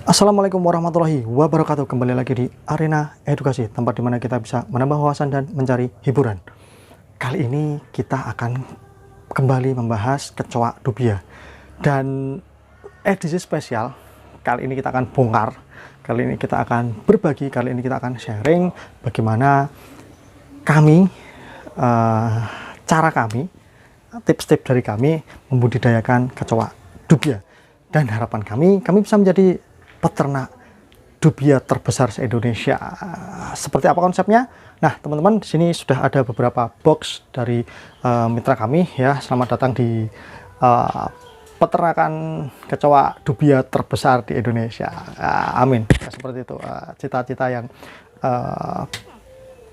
Assalamualaikum warahmatullahi wabarakatuh. Kembali lagi di Arena Edukasi, tempat dimana kita bisa menambah wawasan dan mencari hiburan. Kali ini kita akan kembali membahas kecoa dubia. Dan edisi spesial, kali ini kita akan bongkar, kali ini kita akan berbagi, kali ini kita akan sharing bagaimana kami, cara kami, tips-tips dari kami membudidayakan kecoa dubia. Dan harapan kami bisa menjadi peternak dubia terbesar se-Indonesia. Seperti apa konsepnya? Nah, teman-teman, di sini sudah ada beberapa box dari mitra kami ya. Selamat datang di peternakan kecoa dubia terbesar di Indonesia. Amin. Ya, seperti itu cita-cita yang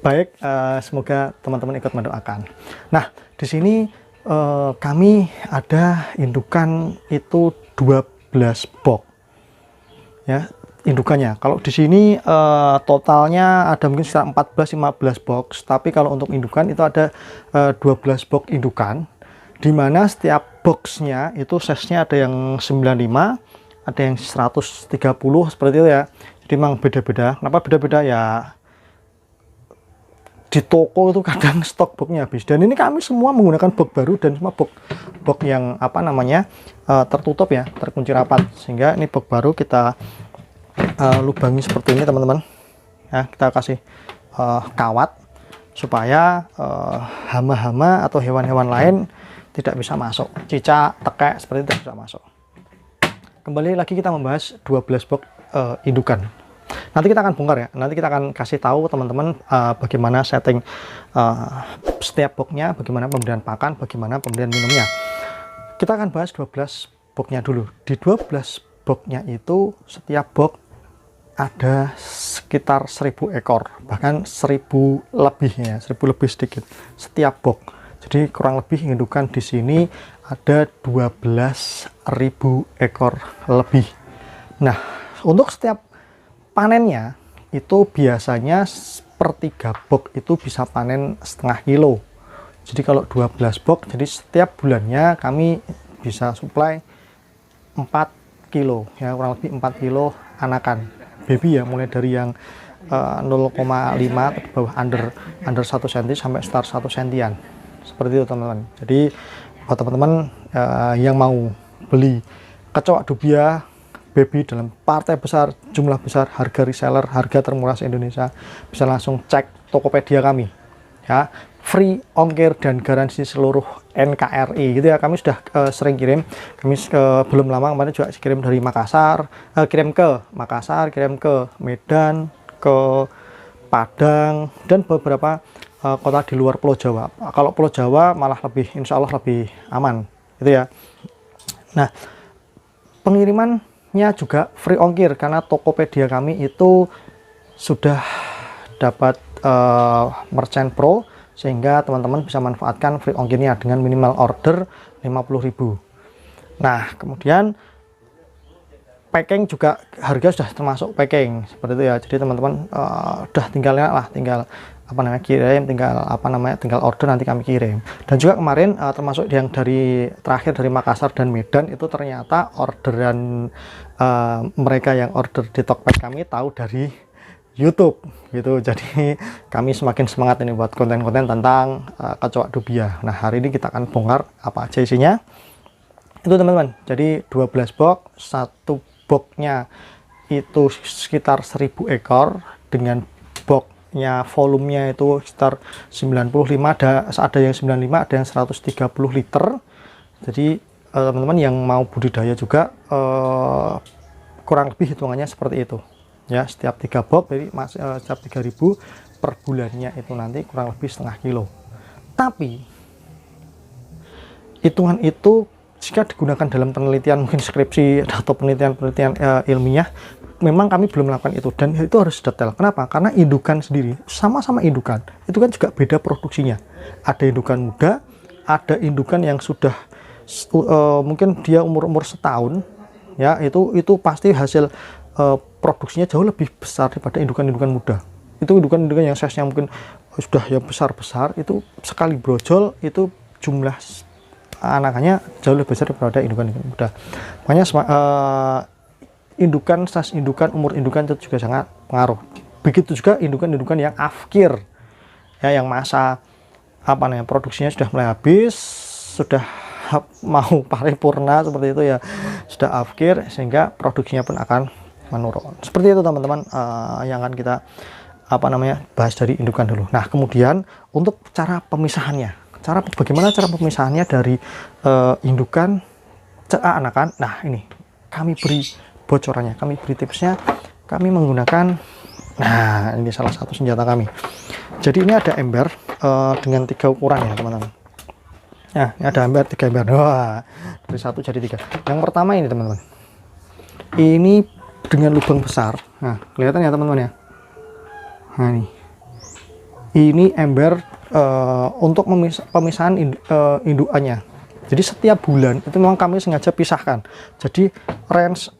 baik. Semoga teman-teman ikut mendoakan. Nah, di sini kami ada indukan itu 12 box. Ya, indukannya. Kalau di sini totalnya ada mungkin sekitar 14-15 box, tapi kalau untuk indukan itu ada 12 box indukan, di mana setiap boxnya itu size-nya ada yang 95, ada yang 130 seperti itu ya. Jadi memang beda-beda. Kenapa beda-beda ya? Di toko itu kadang stok boxnya habis, dan ini kami semua menggunakan box baru dan semua box yang tertutup ya, terkunci rapat, sehingga ini box baru kita lubangi seperti ini teman-teman ya. Kita kasih kawat supaya hama-hama atau hewan-hewan lain tidak bisa masuk, cicak, tekek seperti itu tidak bisa masuk. Kembali lagi kita membahas 12 box indukan. Nanti kita akan bongkar ya, nanti kita akan kasih tahu teman-teman bagaimana setting setiap boxnya, bagaimana pemberian pakan, bagaimana pemberian minumnya. Kita akan bahas 12 boxnya dulu. Di 12 boxnya itu setiap box ada sekitar 1000 ekor, bahkan 1000 lebih ya, 1000 lebih sedikit setiap box. Jadi kurang lebih indukan di sini ada 12.000 ekor lebih. Nah, untuk setiap panennya itu biasanya per 3 box itu bisa panen setengah kilo. Jadi kalau 12 box, jadi setiap bulannya kami bisa supply 4 kilo ya, kurang lebih 4 kilo anakan baby ya, mulai dari yang 0,5 ke bawah under 1 cm sampai start 1 sentian seperti itu teman-teman. Jadi buat teman-teman yang mau beli kecoa dubia baby dalam partai besar, jumlah besar, harga reseller, harga termurah se-Indonesia, bisa langsung cek Tokopedia kami ya, free ongkir dan garansi seluruh NKRI gitu ya. Kami sudah sering kirim, kami belum lama kemarin juga kirim dari Makassar, kirim ke Makassar, kirim ke Medan, ke Padang, dan beberapa kota di luar Pulau Jawa. Kalau Pulau Jawa malah lebih, insya Allah lebih aman gitu ya. Nah, pengirimannya juga free ongkir karena Tokopedia kami itu sudah dapat Merchant Pro, sehingga teman-teman bisa manfaatkan free ongkirnya dengan minimal order 50.000. Nah, kemudian packing juga harga sudah termasuk packing seperti itu ya. Jadi teman-teman udah tinggal kirim, tinggal order, nanti kami kirim. Dan juga kemarin termasuk yang terakhir dari Makassar dan Medan itu ternyata orderan mereka yang order di Tokped kami tahu dari YouTube gitu. Jadi kami semakin semangat ini buat konten-konten tentang kecoa dubia. Nah, hari ini kita akan bongkar apa aja isinya itu teman-teman. Jadi 12 box, satu boxnya itu sekitar 1000 ekor dengan boxnya volumenya itu sekitar 95, ada yang 95, ada yang 130 liter. Jadi teman-teman yang mau budidaya juga kurang lebih hitungannya seperti itu ya. Setiap 3 box jadi setiap 3.000 per bulannya itu nanti kurang lebih setengah kilo. Tapi hitungan itu jika digunakan dalam penelitian mungkin skripsi atau penelitian ilmiah, memang kami belum melakukan itu, dan itu harus detail. Kenapa? Karena indukan sendiri sama-sama indukan itu kan juga beda produksinya. Ada indukan muda, ada indukan yang sudah mungkin dia umur setahun ya, itu pasti hasil produksinya jauh lebih besar daripada indukan-indukan muda. Itu indukan-indukan yang size-nya mungkin sudah yang besar-besar, itu sekali brojol itu jumlah anakannya jauh lebih besar daripada indukan-indukan muda. Makanya indukan, size indukan, umur indukan itu juga sangat pengaruh. Begitu juga indukan-indukan yang afkir, ya, yang masa apa namanya produksinya sudah mulai habis, sudah mau paripurna seperti itu ya, sudah afkir, sehingga produksinya pun akan menurun. Seperti itu teman-teman, yang akan kita apa namanya bahas dari indukan dulu. Nah, kemudian untuk cara pemisahannya, bagaimana cara pemisahannya dari indukan anakan. Nah, ini kami beri bocorannya, kami beri tipsnya. Kami menggunakan, nah, ini salah satu senjata kami. Jadi ini ada ember dengan 3 ukuran ya teman-teman. Nah, ini ada ember 3 ember. Wah, dari 1 jadi 3. Yang pertama ini teman-teman, ini dengan lubang besar. Nah, kelihatan ya teman-teman ya. Nah, ini ember untuk pemisahan indukannya. Jadi setiap bulan itu memang kami sengaja pisahkan. Jadi range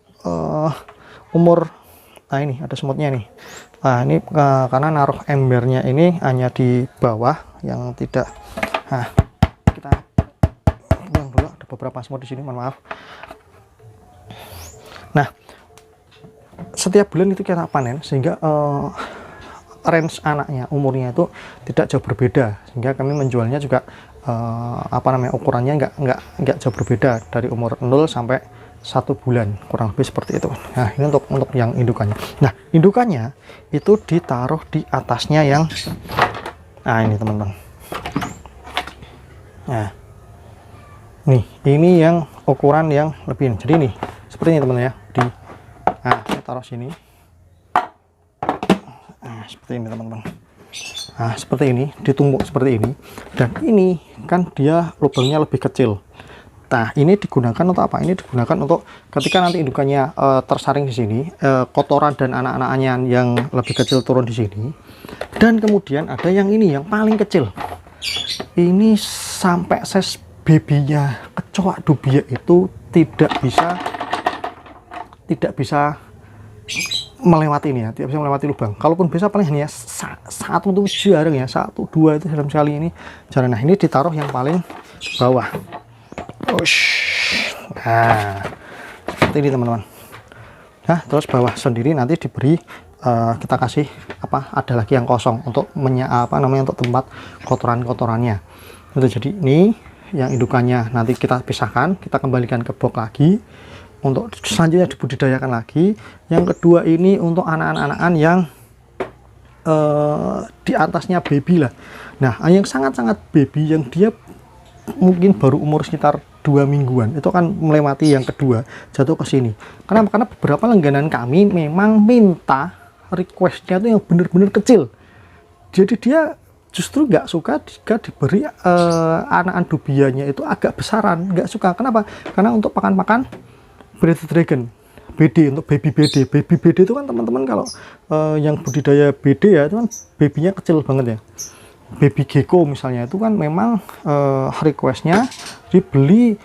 umur, nah ini ada semutnya nih. Nah, ini karena naruh embernya ini hanya di bawah yang tidak. Nah, kita buang dulu, ada beberapa semut di sini, mohon maaf. Nah, setiap bulan itu kita panen sehingga range anaknya, umurnya itu tidak jauh berbeda, sehingga kami menjualnya juga apa namanya ukurannya nggak jauh berbeda dari umur 0 sampai 1 bulan, kurang lebih seperti itu. Nah, ini untuk yang indukannya. Nah, indukannya itu ditaruh di atasnya yang, nah ini teman-teman. Nah, ini yang ukuran yang lebih, jadi nih seperti ini teman-teman ya, nah saya taruh sini. Nah, seperti ini teman-teman. Nah, seperti ini, ditumpuk seperti ini. Dan ini kan dia lubangnya lebih kecil. Nah, ini digunakan untuk apa? Ini digunakan untuk ketika nanti indukannya tersaring di sini, kotoran dan anak-anaknya yang lebih kecil turun di sini. Dan kemudian ada yang ini, yang paling kecil. Ini sampai size babynya kecoak dubia itu tidak bisa melewati ini ya, tidak bisa melewati lubang. Kalaupun bisa paling hanya satu itu jarang ya, 1, 2 itu dalam sekali ini jarang. Nah, ini ditaruh yang paling bawah. Nah, seperti ini teman-teman. Nah, terus bawah sendiri nanti diberi kita kasih apa, ada lagi yang kosong untuk untuk tempat kotoran-kotorannya. Itu jadi ini yang indukannya nanti kita pisahkan, kita kembalikan ke box lagi untuk selanjutnya dibudidayakan lagi. Yang kedua ini untuk anak-anakan yang di atasnya baby lah. Nah, yang sangat-sangat baby, yang dia mungkin baru umur sekitar 2 mingguan, itu akan melewati yang kedua, jatuh ke sini. Karena beberapa langganan kami memang minta requestnya itu yang benar-benar kecil. Jadi dia justru nggak suka jika diberi anakan dubianya itu agak besaran, nggak suka. Kenapa? Karena untuk pakan-pakan Breeded Dragon BD, untuk baby BD itu kan teman-teman kalau yang budidaya BD ya, itu kan babynya kecil banget ya. Baby gecko misalnya itu kan memang requestnya dibeli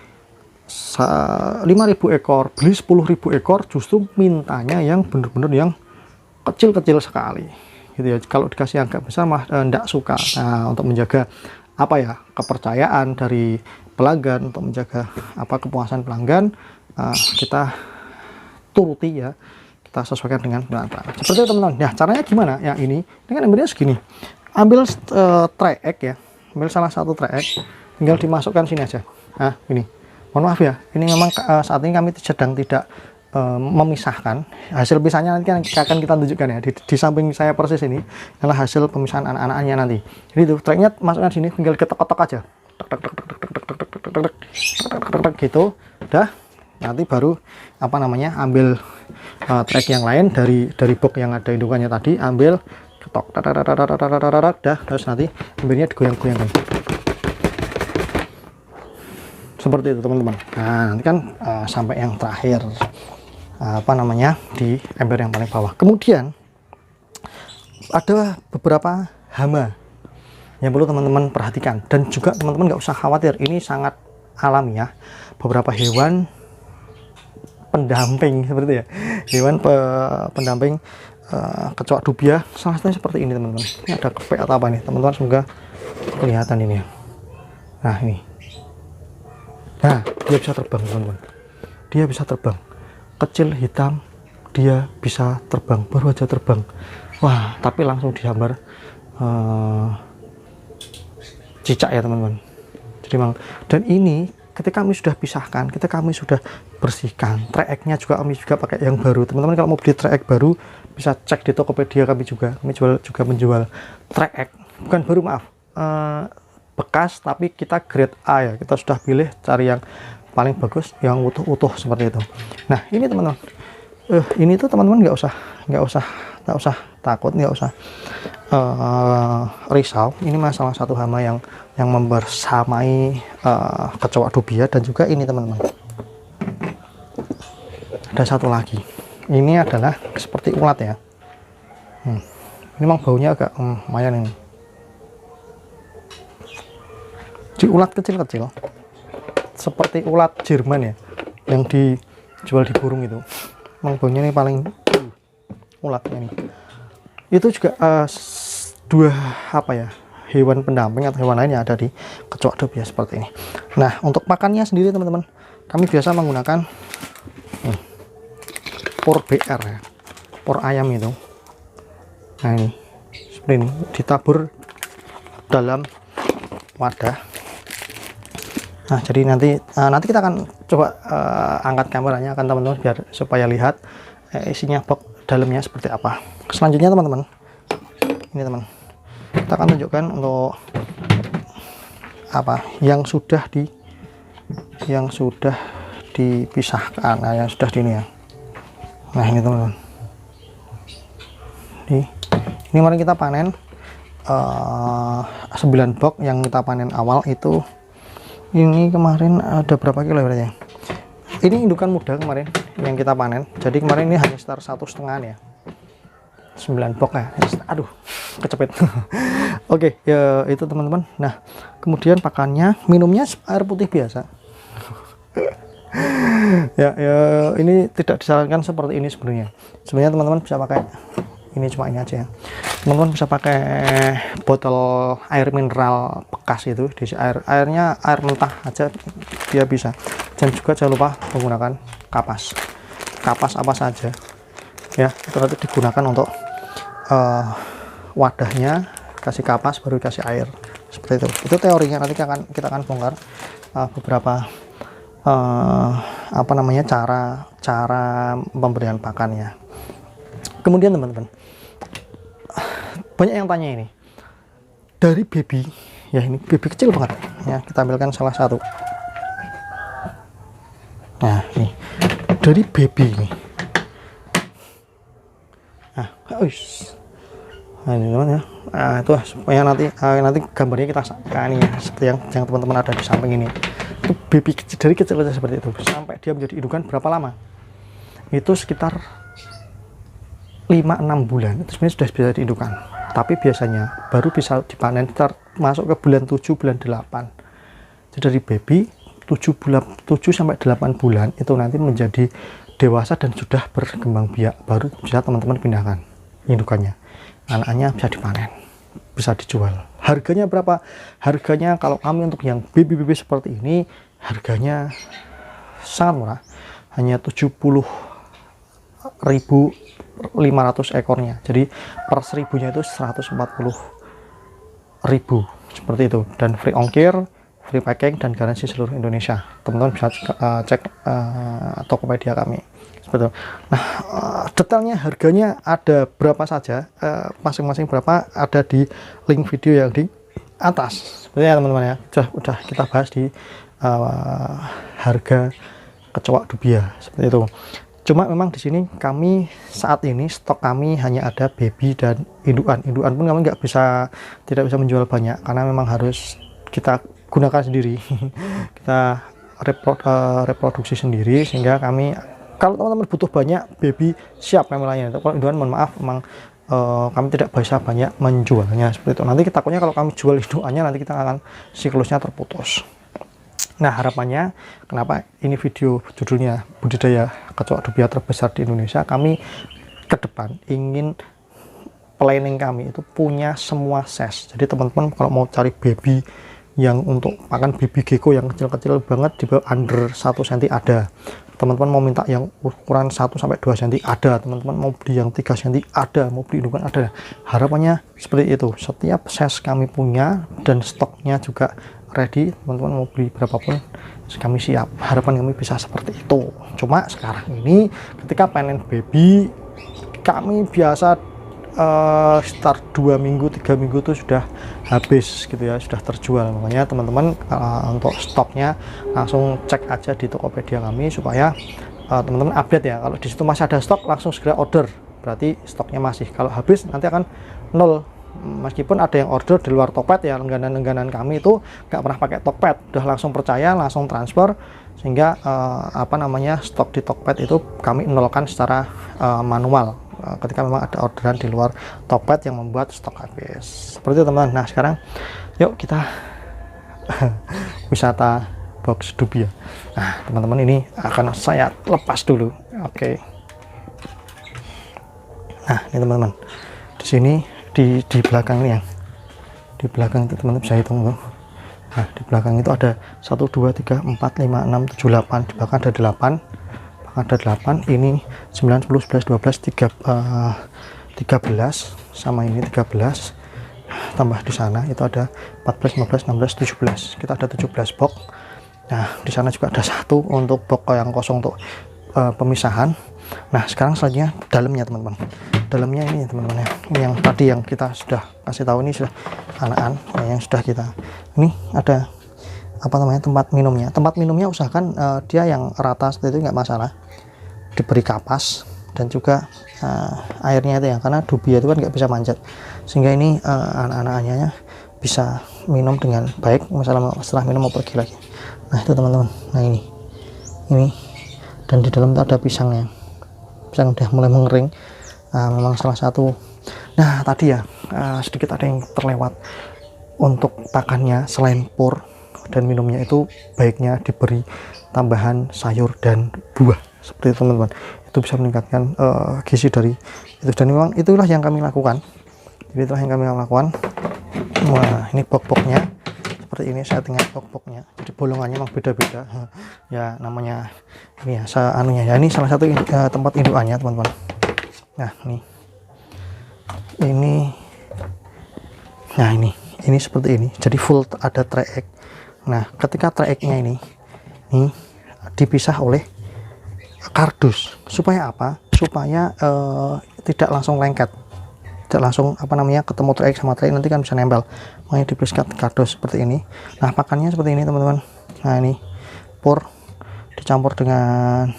5.000 ekor, beli 10.000 ekor, justru mintanya yang benar-benar yang kecil-kecil sekali gitu ya. Kalau dikasih yang agak besar mah enggak suka. Nah, untuk menjaga apa ya, kepercayaan dari pelanggan, untuk menjaga apa kepuasan pelanggan, kita turuti ya, kita sesuaikan dengan pelanggan. Seperti itu teman-teman. Nah, caranya gimana? Yang ini kan embernya segini. Ambil tray egg ya, ambil salah satu tray egg, tinggal dimasukkan sini aja. Nah, ini mohon maaf ya, ini memang saat ini kami sedang tidak memisahkan. Hasil pisahnya nanti akan kita tunjukkan ya, di samping saya persis ini adalah hasil pemisahan anak-anaknya nanti. Jadi tuh traynya masukkan sini, tinggal ketok-ketok aja, gitu udah. Nanti baru apa namanya, ambil track yang lain dari box yang ada indukannya tadi, ambil ketok, dah, terus nanti embernya digoyang-goyangkan seperti itu teman-teman. Nah, nanti kan sampai yang terakhir apa namanya, di ember yang paling bawah. Kemudian ada beberapa hama yang perlu teman-teman perhatikan, dan juga teman-teman nggak usah khawatir, ini sangat alami ya. Beberapa hewan pendamping seperti itu ya, hewan pendamping kecoak dubia, salah satunya seperti ini teman-teman. Ini ada kepek atau apa nih teman-teman, semoga kelihatan ini ya. Nah, ini, nah dia bisa terbang teman-teman, dia bisa terbang, kecil, hitam, dia bisa terbang, baru aja terbang. Wah, tapi langsung dihambar cicak ya teman-teman. Jadi memang, dan ini ketika kami sudah pisahkan, ketika kami sudah bersihkan, track-nya juga kami juga pakai yang baru. Teman-teman kalau mau beli track baru bisa cek di Tokopedia, kami juga menjual track, bukan baru, maaf, bekas, tapi kita grade A ya. Kita sudah pilih cari yang paling bagus, yang utuh-utuh seperti itu. Nah ini teman-teman, ini tuh teman-teman nggak usah takut, nggak usah risau. Ini masalah satu hama yang membersamai kecoa dubia. Dan juga ini teman-teman, ada satu lagi, ini adalah seperti ulat ya. Ini memang baunya agak lumayan ini. Di ulat kecil-kecil seperti ulat Jerman ya, yang dijual di burung itu. Memang baunya ini paling ulatnya ini. Itu juga dua hewan pendamping atau hewan lain yang ada di kecoa dubia seperti ini. Nah untuk pakannya sendiri teman-teman, kami biasa menggunakan por BR ya, por ayam itu. Nah ini seperti ini, ditabur dalam wadah. Nah jadi nanti kita akan coba angkat kameranya kan teman-teman, biar supaya lihat isinya box dalamnya seperti apa. Selanjutnya teman-teman, ini teman, kita akan tunjukkan untuk yang sudah dipisahkan, yang sudah di ini ya. Nah ini teman-teman, ini kemarin kita panen 9 box yang kita panen awal itu. Ini kemarin ada berapa kilo berarti ya? Ini indukan muda kemarin yang kita panen, jadi kemarin ini hanya sekitar 1,5 ya, 9 box ya. Aduh kecepet. Oke ya itu teman-teman. Nah kemudian pakannya, minumnya air putih biasa. ya ini tidak disarankan seperti ini sebenarnya teman-teman bisa pakai ini, cuma ini aja ya. Teman-teman bisa pakai botol air mineral bekas itu, diisi airnya air mentah aja dia bisa. Dan juga jangan lupa menggunakan kapas apa saja ya, itu nanti digunakan untuk wadahnya, kasih kapas baru kasih air seperti itu teorinya. Nanti kita akan bongkar beberapa cara pemberian pakannya. Kemudian teman-teman, banyak yang tanya ini dari baby ya, ini baby kecil banget ya, kita ambilkan salah satu. Nah ini dari baby ini. Nah ini teman ya. Nah itu supaya nanti gambarnya kita ini ya, seperti yang teman-teman ada di samping ini. Itu baby kecil, dari kecil aja seperti itu sampai dia menjadi indukan berapa lama? Itu sekitar 5-6 bulan itu sebenarnya sudah bisa diindukan. Tapi biasanya baru bisa dipanen masuk ke bulan 7, bulan 8. Jadi dari baby 7 sampai 8 bulan itu nanti menjadi dewasa dan sudah berkembang biak, baru bisa teman-teman pindahkan indukannya. Anaknya bisa dipanen, bisa dijual. Harganya berapa? Harganya kalau kami untuk yang baby seperti ini harganya sangat murah, hanya 70.500 ekornya. Jadi per 1000-nya itu 140.000 seperti itu, dan free ongkir, free packing, dan garansi seluruh Indonesia. Teman-teman bisa cek Tokopedia kami seperti itu. Nah detailnya harganya ada berapa saja, masing-masing berapa ada di link video yang di atas seperti ya teman-teman ya. Udah kita bahas di harga kecoa dubia seperti itu. Cuma memang di sini kami saat ini stok kami hanya ada baby dan indukan pun kami tidak bisa menjual banyak karena memang harus kita gunakan sendiri. Kita reproduksi sendiri, sehingga kami kalau teman-teman butuh banyak baby siap kami layani. Kalau indukan mohon maaf memang kami tidak bisa banyak menjualnya seperti itu. Nanti takutnya kalau kami jual indukannya nanti kita akan siklusnya terputus. Nah harapannya, kenapa ini video judulnya budidaya kecoa dubia terbesar di Indonesia, kami ke depan ingin planning kami itu punya semua size. Jadi teman-teman kalau mau cari baby yang untuk makan baby gecko yang kecil-kecil banget di bawah under 1 cm ada, teman-teman mau minta yang ukuran 1 sampai 2 cm ada, teman-teman mau beli yang 3 cm ada, mau beli indukan ada. Harapannya seperti itu, setiap size kami punya dan stoknya juga ready, teman-teman mau beli berapapun kami siap. Harapan kami bisa seperti itu. Cuma sekarang ini ketika panen baby kami biasa start 2 minggu 3 minggu itu sudah habis gitu ya, sudah terjual. Makanya teman-teman untuk stoknya langsung cek aja di Tokopedia kami supaya teman-teman update ya. Kalau di situ masih ada stok langsung segera order, berarti stoknya masih. Kalau habis nanti akan nol. Meskipun ada yang order di luar Tokped ya, langganan kami itu nggak pernah pakai Tokped, udah langsung percaya, langsung transfer, sehingga stok di Tokped itu kami nolkan secara manual ketika memang ada orderan di luar Tokped yang membuat stok habis. Seperti itu teman-teman. Nah sekarang yuk kita wisata box Dubia. Nah teman-teman, ini akan saya lepas dulu. Oke. Nah ini teman-teman, di sini di belakang ini, yang di belakang itu teman-teman bisa hitung tuh. Nah di belakang itu ada 1 2 3 4 5 6 7 8, di belakang ada 8, ini 9 10 11 12 13 sama ini 13, tambah di sana itu ada 14 15 16 17, kita ada 17 box. Nah di sana juga ada 1 untuk box yang kosong untuk pemisahan. Nah sekarang selanjutnya dalamnya teman-teman, dalamnya ini teman-teman ya, ini yang tadi yang kita sudah kasih tahu, ini sudah anakan yang sudah kita, ini ada tempat minumnya usahakan dia yang rata seperti itu, nggak masalah, diberi kapas, dan juga airnya itu ya, karena Dubia itu kan nggak bisa manjat, sehingga ini anak-anaknya bisa minum dengan baik, setelah minum mau pergi lagi. Nah itu teman-teman, nah ini dan di dalam itu ada pisangnya, pisang udah mulai mengering. Memang salah satu. Nah tadi ya sedikit ada yang terlewat, untuk pakannya selain pur dan minumnya itu baiknya diberi tambahan sayur dan buah seperti itu teman-teman, itu bisa meningkatkan gizi dari itu, dan memang itulah yang kami lakukan. Jadi itulah yang kami lakukan. Wah ini box-boxnya seperti ini, saya tinggal box-boxnya, jadi bolongannya memang beda-beda ya, namanya ini ya ya, ini salah satu tempat indukannya teman-teman. Nah ini seperti ini, jadi full ada tray egg. Nah ketika tray eggnya ini dipisah oleh kardus, supaya apa? Supaya tidak langsung lengket, tidak langsung ketemu tray egg sama tray, nanti kan bisa nempel. Makanya dipisah kardus seperti ini. Nah pakannya seperti ini teman-teman. Nah ini pur dicampur dengan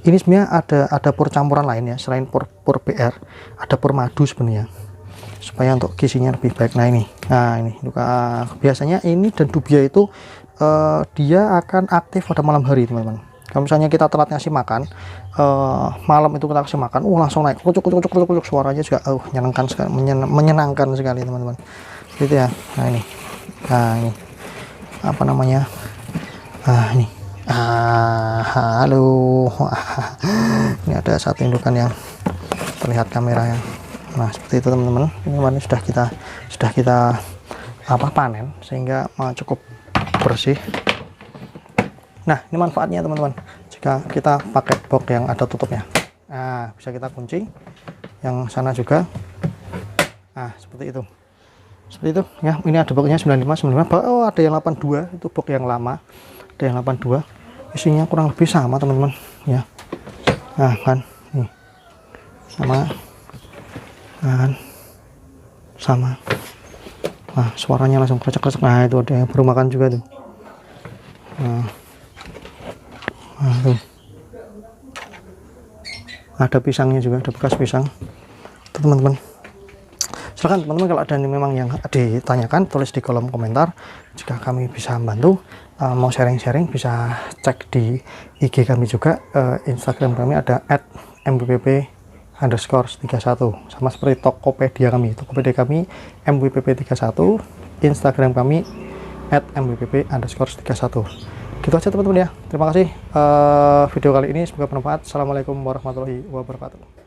ini sebenarnya ada pur campuran lain ya, selain pur BR ada pur madu sebenarnya, supaya untuk gizinya lebih baik. Nah ini biasanya ini dan Dubia itu dia akan aktif pada malam hari teman-teman. Kalau misalnya kita telat ngasih makan malam itu, kita kasih makan langsung naik kucuk, suaranya juga menyenangkan sekali, menyenangkan sekali teman-teman, gitu ya. Nah ini halo. Ini ada 1 indukan yang terlihat kamera ya. Nah seperti itu teman-teman, ini sudah kita panen sehingga cukup bersih. Nah ini manfaatnya teman-teman, jika kita pakai box yang ada tutupnya, nah bisa kita kunci yang sana juga. Nah seperti itu ya. Ini ada boxnya 95. Oh ada yang 82, itu box yang lama, ada yang 82, isinya kurang lebih sama teman-teman ya. Nah kan nih sama. Nah suaranya langsung krecek. Nah itu ada yang baru makan juga tuh. Nah tuh ada pisangnya juga, ada bekas pisang teman-teman. Silahkan teman-teman, kalau ada memang yang ditanyakan tulis di kolom komentar, jika kami bisa membantu. Mau sharing-sharing bisa cek di IG kami juga, Instagram kami ada @mbpp_31, sama seperti Tokopedia kami mbpp31, Instagram kami @mbpp_31. Gitu aja teman-teman ya. Terima kasih video kali ini, semoga bermanfaat. Assalamualaikum warahmatullahi wabarakatuh.